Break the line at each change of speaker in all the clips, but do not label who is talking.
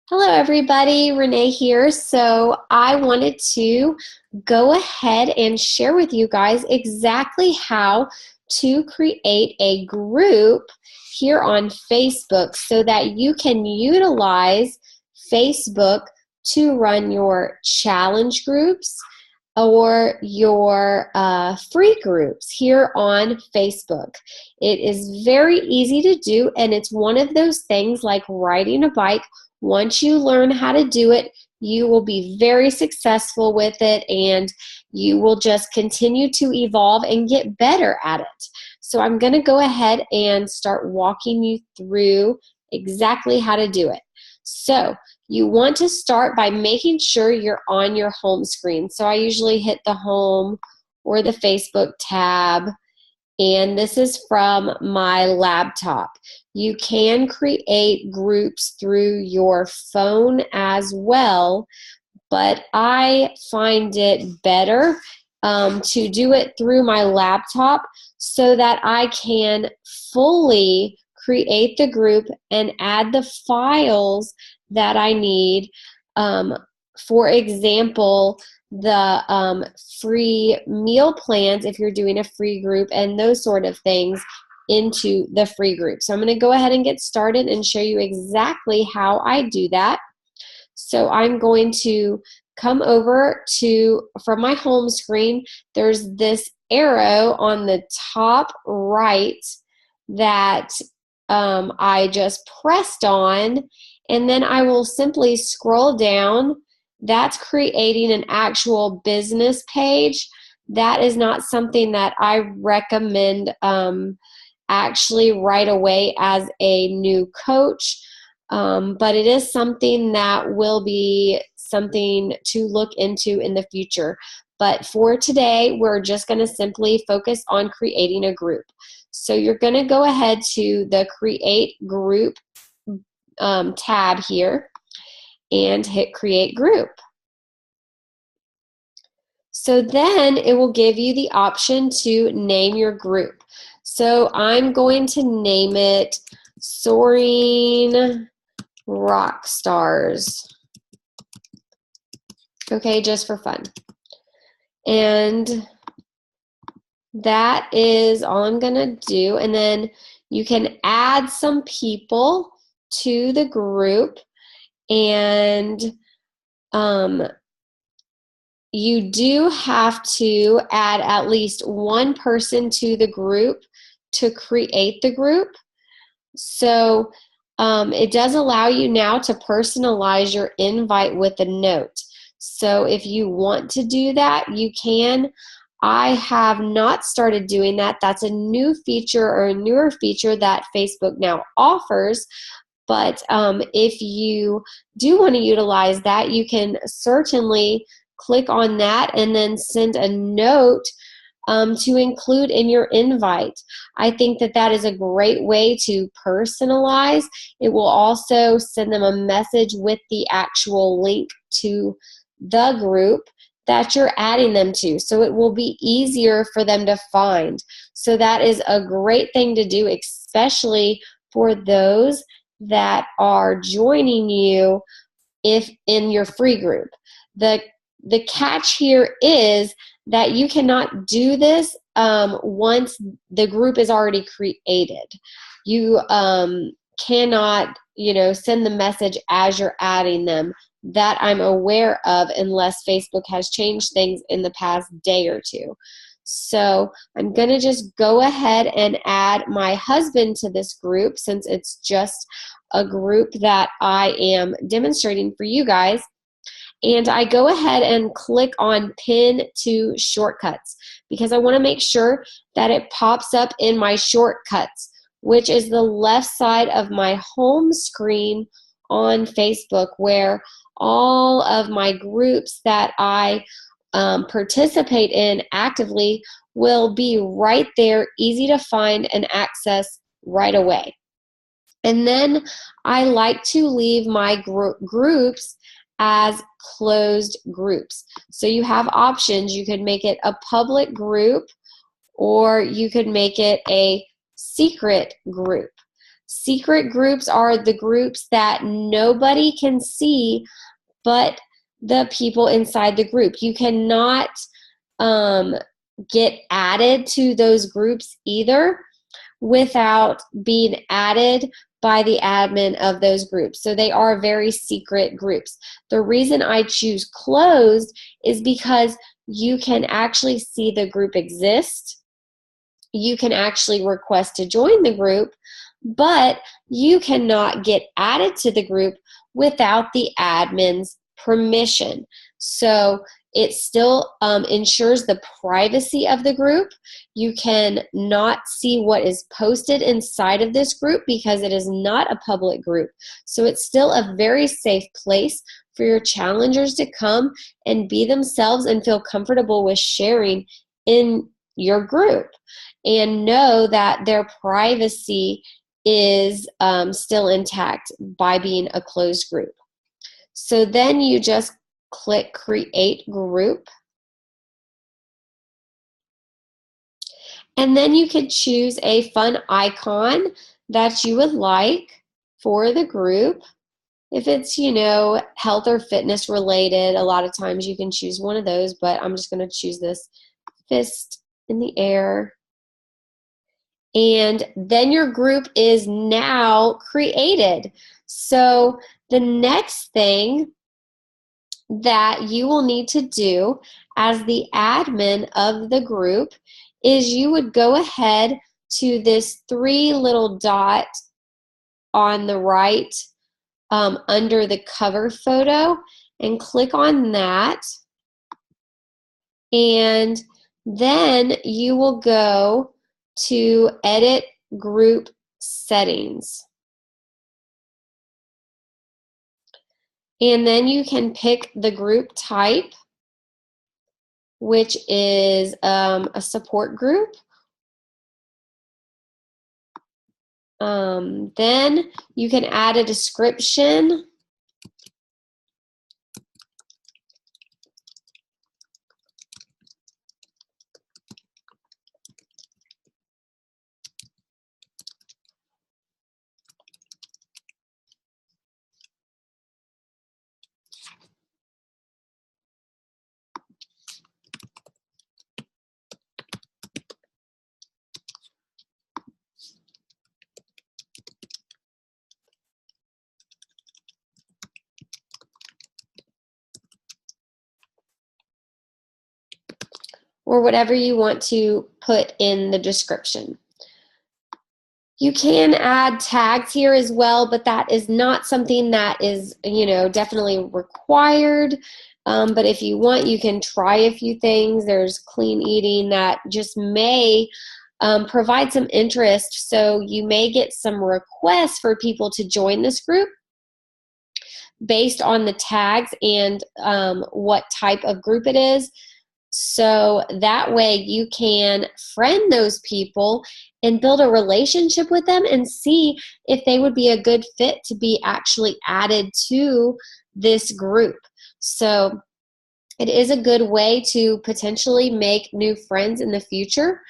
Hello everybody, Renee here. So I wanted to go ahead and share with you guys exactly how to create a group here on Facebook so that you can utilize Facebook to run your challenge groups or your free groups here on Facebook. It is very easy to do, and it's one of those things like riding a bike. Once you learn how to do it, you will be very successful with it, and you will just continue to evolve and get better at it. So I'm going to go ahead and start walking you through exactly how to do it. So you want to start by making sure you're on your home screen. So I usually hit the home or the Facebook tab, and this is from my laptop. You can create groups through your phone as well, but I find it better to do it through my laptop so that I can fully create the group and add the files that I need. For example, the free meal plans if you're doing a free group and those sort of things into the free group. So I'm going to go ahead and get started and show you exactly how I do that. So I'm going to come over to, from my home screen, there's this arrow on the top right that I just pressed on, and then I will simply scroll down. That's creating an actual business page. That is not something that I recommend actually right away as a new coach, but it is something that will be something to look into in the future. But for today, we're just going to simply focus on creating a group. So you're going to go ahead to the Create Group tab here and hit Create Group. So then it will give you the option to name your group. So I'm going to name it Soaring Rock Stars. Okay, just for fun. And that is all I'm going to do. And then you can add some people to the group, and you do have to add at least one person to the group to create the group. So it does allow you now to personalize your invite with a note. So if you want to do that, you can. I have not started doing that. That's a new feature or a newer feature that Facebook now offers. But if you do want to utilize that, you can certainly click on that and then send a note to include in your invite. I think that that is a great way to personalize. It will also send them a message with the actual link to the group that you're adding them to, so it will be easier for them to find. So that is a great thing to do, especially for those that are joining you if in your free group. The catch here is that you cannot do this once the group is already created. You cannot, send the message as you're adding them, that I'm aware of, unless Facebook has changed things in the past day or two. So I'm going to just go ahead and add my husband to this group, since it's just a group that I am demonstrating for you guys. And I go ahead and click on Pin to Shortcuts, because I want to make sure that it pops up in my shortcuts, which is the left side of my home screen on Facebook, where all of my groups that I participate in actively will be right there, easy to find and access right away. And then I like to leave my groups as closed groups. So you have options. You could make it a public group, or you could make it a secret group. Secret groups are the groups that nobody can see but the people inside the group. You cannot get added to those groups either without being added by the admin of those groups. So they are very secret groups. The reason I choose closed is because you can actually see the group exist. You can actually request to join the group, but you cannot get added to the group without the admin's permission. So it still ensures the privacy of the group. You can not see what is posted inside of this group because it is not a public group. So it's still a very safe place for your challengers to come and be themselves and feel comfortable with sharing in your group, and know that their privacy is still intact by being a closed group. So then you just click Create Group. And then you could choose a fun icon that you would like for the group. If it's, health or fitness related, a lot of times you can choose one of those, but I'm just going to choose this fist in the air. And then your group is now created. So the next thing that you will need to do as the admin of the group is you would go ahead to this 3 little dot on the right under the cover photo and click on that. And then you will go to Edit Group Settings. And then you can pick the group type, which is a support group. Then you can add a description. Or whatever you want to put in the description. You can add tags here as well, but that is not something that is, definitely required. But if you want, you can try a few things. There's clean eating that just may provide some interest. So you may get some requests for people to join this group based on the tags and what type of group it is. So that way you can friend those people and build a relationship with them and see if they would be a good fit to be actually added to this group. So it is a good way to potentially make new friends in the future.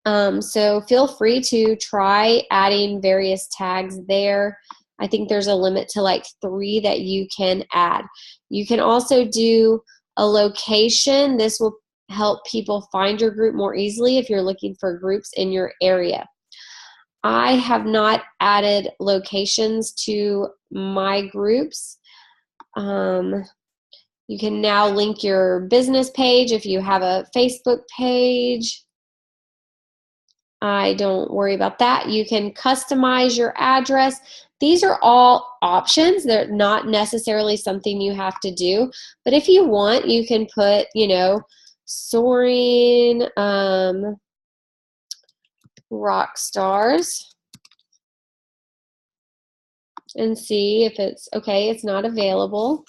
So feel free to try adding various tags there. I think there's a limit to like 3 that you can add. You can also do a location. This will help people find your group more easily if you're looking for groups in your area. I have not added locations to my groups. You can now link your business page if you have a Facebook page. I don't worry about that. You can customize your address. These are all options. They're not necessarily something you have to do. But if you want, you can put, soaring rock stars and see if it's okay. It's not available.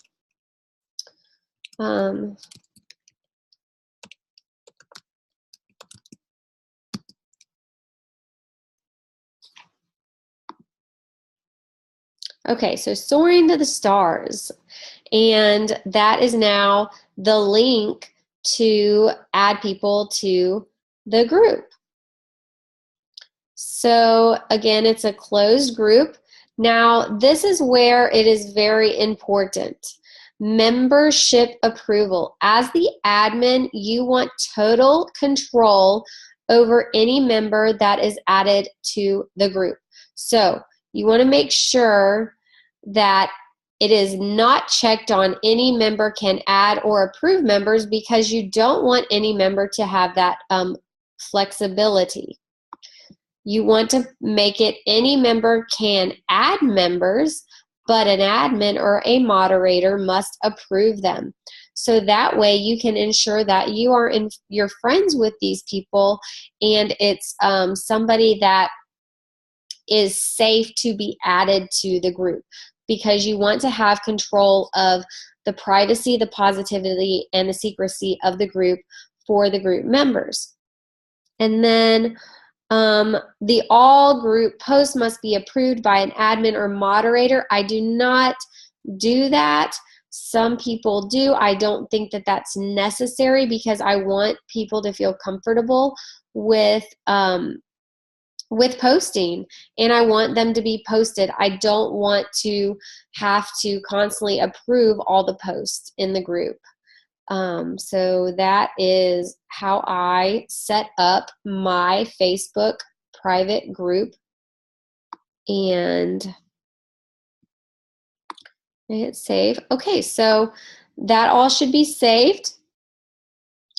Okay, so soaring to the stars. And that is now the link to add people to the group. So again, it's a closed group. Now, this is where it is very important. Membership approval. As the admin, you want total control over any member that is added to the group. So you want to make sure that it is not checked on any member can add or approve members, because you don't want any member to have that flexibility. You want to make it any member can add members, but an admin or a moderator must approve them. So that way you can ensure that you're friends with these people, and it's somebody that is safe to be added to the group, because you want to have control of the privacy, the positivity, and the secrecy of the group for the group members. And then the all group post must be approved by an admin or moderator. I do not do that. Some people do. I don't think that that's necessary, because I want people to feel comfortable with posting, and I want them to be posted. I don't want to have to constantly approve all the posts in the group. So that is how I set up my Facebook private group, and I hit save. Okay, so that all should be saved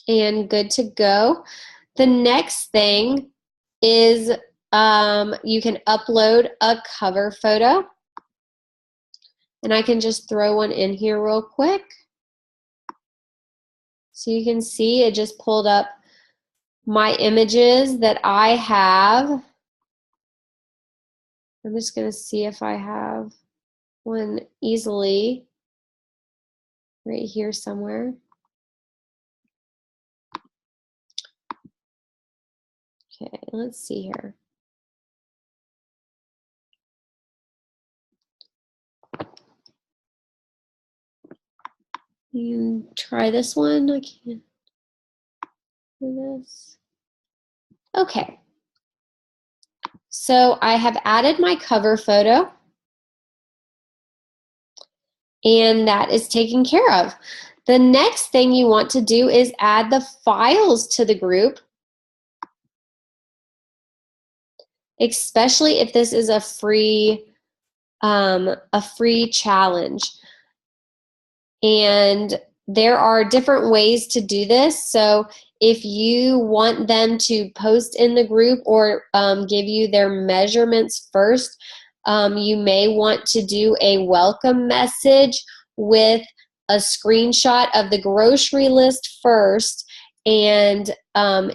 and good to go. The next thing is you can upload a cover photo, and I can just throw one in here real quick. So you can see it just pulled up my images that I have. I'm just going to see if I have one easily right here somewhere. Okay, let's see here. You try this one. I can't do this. Okay. So I have added my cover photo, and that is taken care of. The next thing you want to do is add the files to the group, especially if this is a free challenge. And there are different ways to do this. So if you want them to post in the group or give you their measurements first, you may want to do a welcome message with a screenshot of the grocery list first, and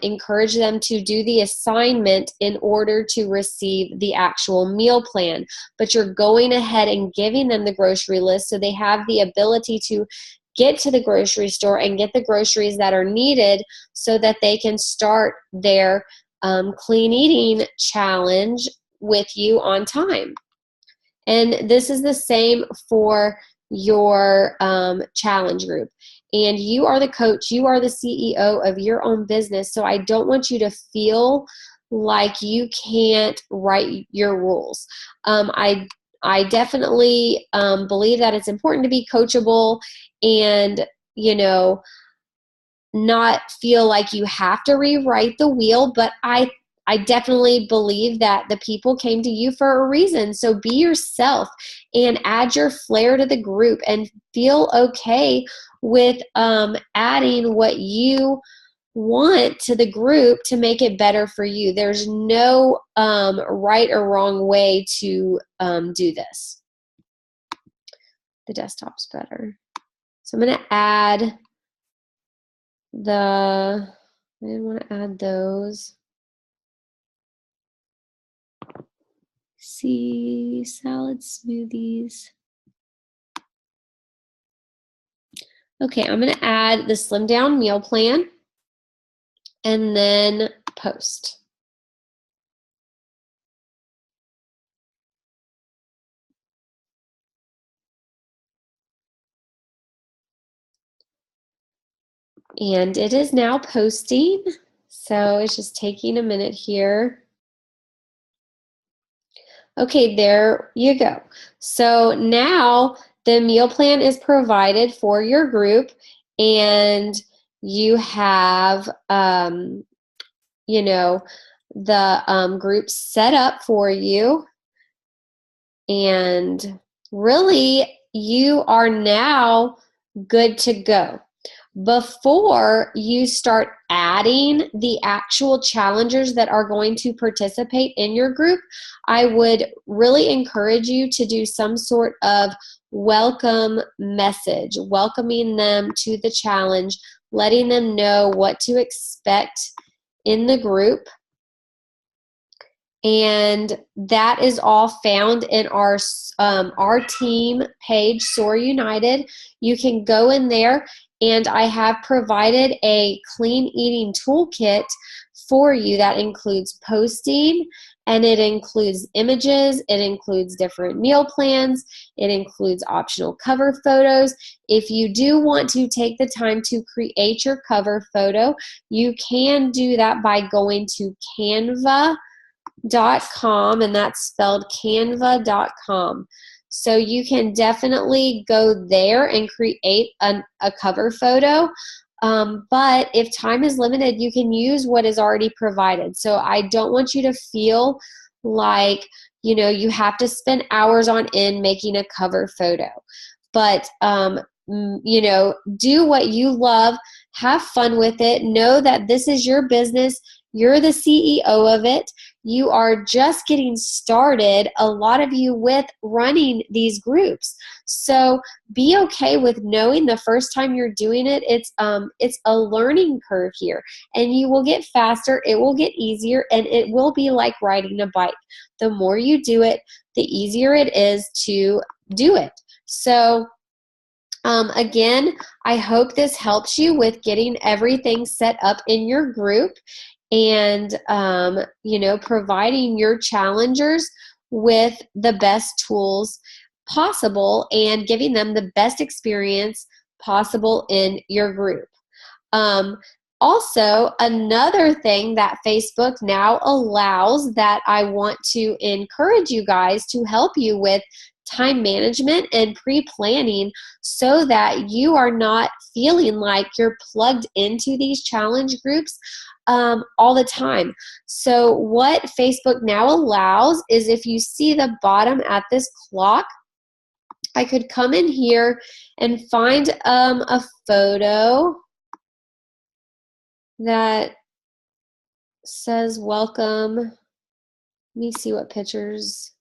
encourage them to do the assignment in order to receive the actual meal plan. But you're going ahead and giving them the grocery list, so they have the ability to get to the grocery store and get the groceries that are needed, so that they can start their clean eating challenge with you on time. And this is the same for your challenge group. And you are the coach, you are the CEO of your own business, so I don't want you to feel like you can't write your rules. I definitely believe that it's important to be coachable, and not feel like you have to rewrite the wheel, but I definitely believe that the people came to you for a reason. So be yourself and add your flair to the group, and feel okay with adding what you want to the group to make it better for you. There's no right or wrong way to do this. The desktop's better. So I'm going to add I didn't want to add those. See, salad smoothies. Okay, I'm going to add the slim down meal plan, and then post. And it is now posting, so it's just taking a minute here. Okay, there you go. So now the meal plan is provided for your group, and you have, you know, the group set up for you, and really you are now good to go. Before you start adding the actual challengers that are going to participate in your group, I would really encourage you to do some sort of welcome message, welcoming them to the challenge, letting them know what to expect in the group. And that is all found in our team page, SOAR-United. You can go in there, and I have provided a clean eating toolkit for you that includes posting, and it includes images, it includes different meal plans, it includes optional cover photos. If you do want to take the time to create your cover photo, you can do that by going to Canva.com, and that's spelled canva.com. So you can definitely go there and create a cover photo. But if time is limited, you can use what is already provided. So I don't want you to feel like, you have to spend hours on end making a cover photo. But, do what you love, have fun with it. Know that this is your business. You're the CEO of it. You are just getting started, a lot of you, with running these groups. So be okay with knowing the first time you're doing it, it's a learning curve here, and you will get faster, it will get easier, and it will be like riding a bike. The more you do it, the easier it is to do it. So again, I hope this helps you with getting everything set up in your group, and providing your challengers with the best tools possible and giving them the best experience possible in your group. Also, another thing that Facebook now allows that I want to encourage you guys to help you with time management and pre-planning, so that you are not feeling like you're plugged into these challenge groups all the time. So what Facebook now allows is, if you see the bottom at this clock, I could come in here and find a photo that says welcome. Let me see what pictures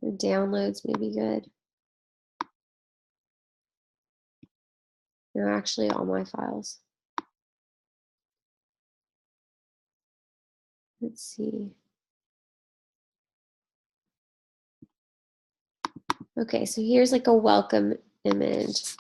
or downloads may be good. They're actually all my files. Let's see. Okay, so here's like a welcome image.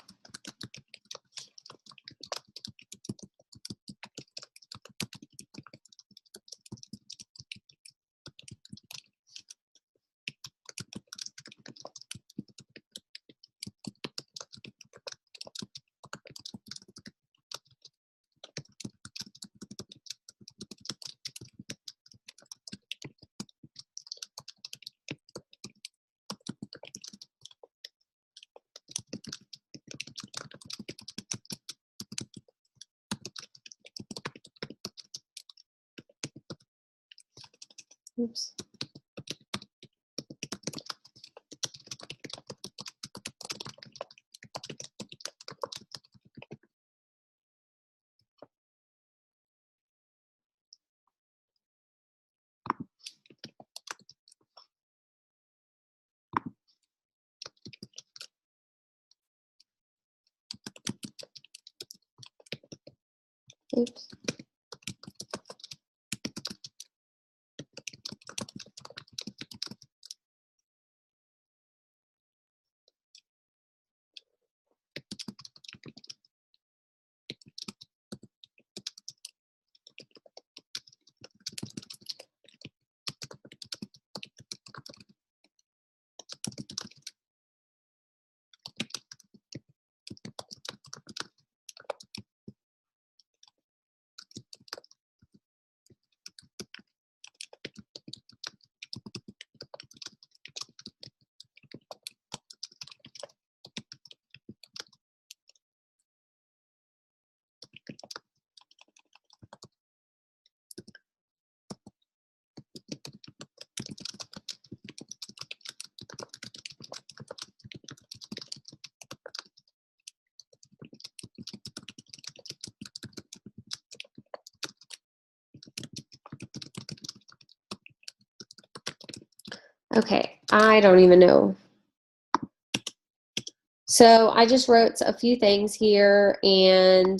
Oops. Oops. Okay, I don't even know. So I just wrote a few things here, and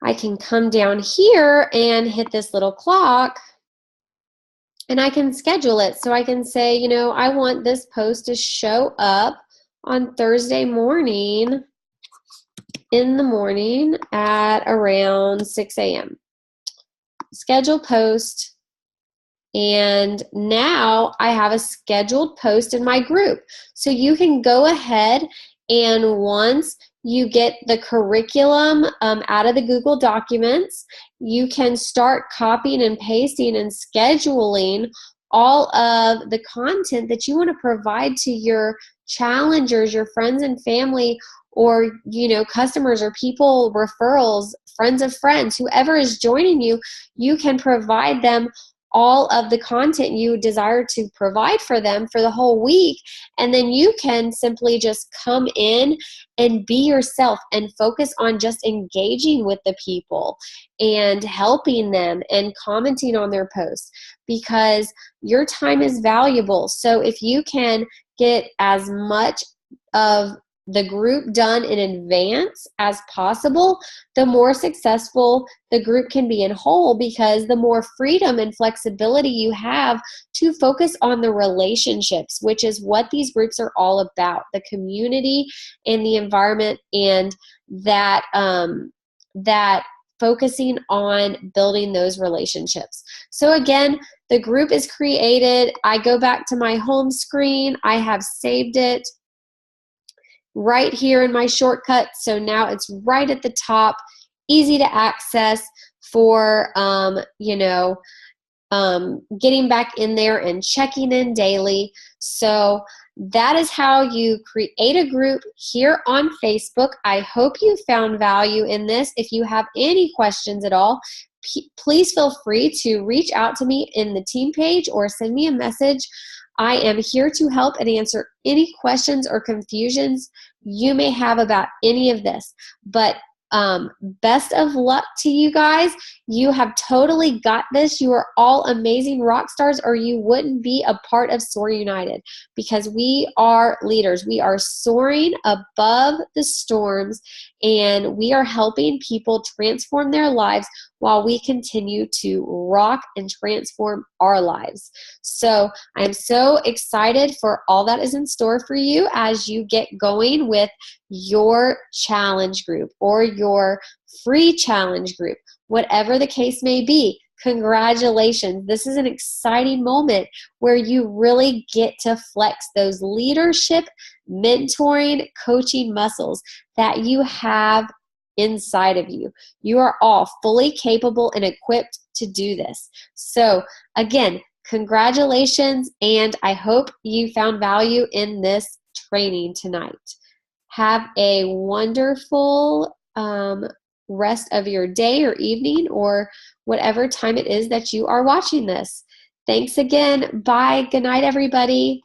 I can come down here and hit this little clock, and I can schedule it. So I can say, you know, I want this post to show up on Thursday morning in the morning at around 6 a.m. Schedule post. And now I have a scheduled post in my group. So you can go ahead, and once you get the curriculum out of the Google Documents, you can start copying and pasting and scheduling all of the content that you want to provide to your challengers, your friends and family, or customers or people, referrals, friends of friends, whoever is joining you. You can provide them all of the content you desire to provide for them for the whole week. And then you can simply just come in and be yourself and focus on just engaging with the people and helping them and commenting on their posts, because your time is valuable. So if you can get as much of the group done in advance as possible, the more successful the group can be in whole, because the more freedom and flexibility you have to focus on the relationships, which is what these groups are all about, the community and the environment, and that focusing on building those relationships. So again, the group is created. I go back to my home screen. I have saved it right here in my shortcut. So now it's right at the top, easy to access for, getting back in there and checking in daily. So that is how you create a group here on Facebook. I hope you found value in this. If you have any questions at all, please feel free to reach out to me in the team page or send me a message. I am here to help and answer any questions or confusions you may have about any of this. But best of luck to you guys. You have totally got this. You are all amazing rock stars, or you wouldn't be a part of SOAR-United, because we are leaders. We are soaring above the storms, and we are helping people transform their lives while we continue to rock and transform our lives. So I'm so excited for all that is in store for you as you get going with your challenge group or your free challenge group, whatever the case may be. Congratulations. This is an exciting moment where you really get to flex those leadership, mentoring, coaching muscles that you have inside of you. You are all fully capable and equipped to do this. So again, congratulations, and I hope you found value in this training tonight. Have a wonderful rest of your day or evening, or whatever time it is that you are watching this. Thanks again. Bye. Good night, everybody.